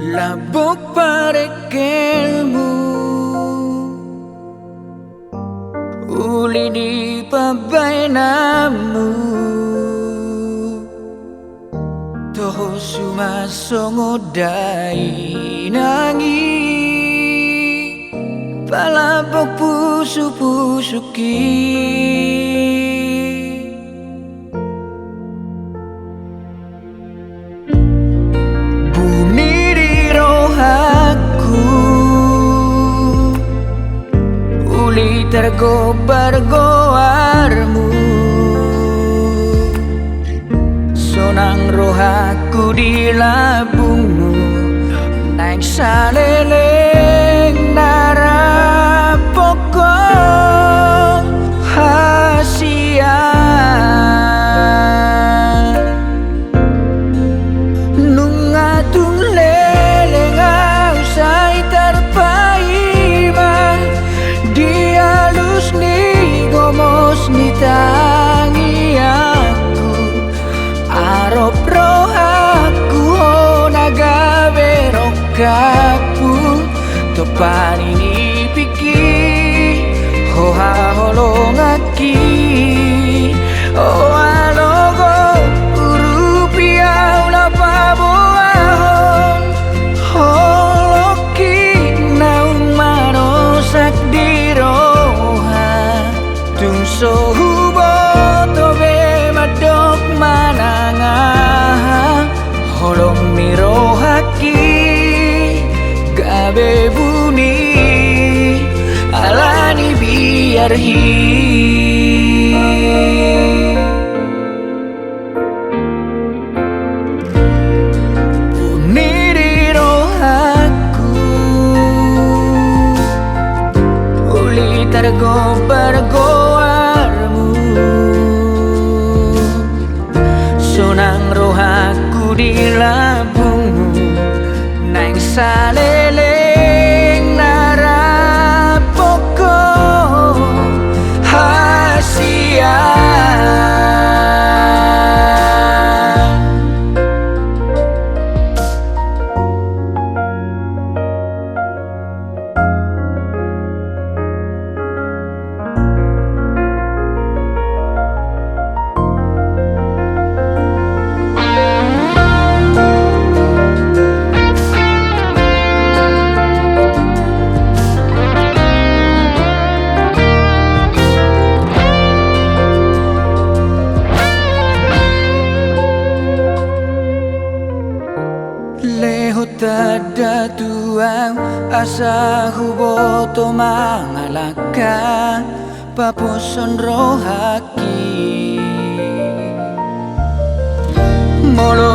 Labok parekelmu uli di pabainamu toho sumasongodai nangi palabok pusu-pusuki tergobar-goarmu sonang rohaku di labungmu naik saleleng narapoko hasian nungatung leleng ausai terpaima dialus ni gomos ni tangi aku arop rohaku ho nagawe rokapu topan ini piki ho holong aki oh alogo urupiau la paboahon holoki naung manosak diroha tung sohubo tobe madok mananga holong mirohaki gabe buni alani biar buniri rohaku uli tergobar-goarmu sonang rohaku di labungmu naik saleleng narapoko hasian tada tuang asa huboto mangalaka papuson rohaki molo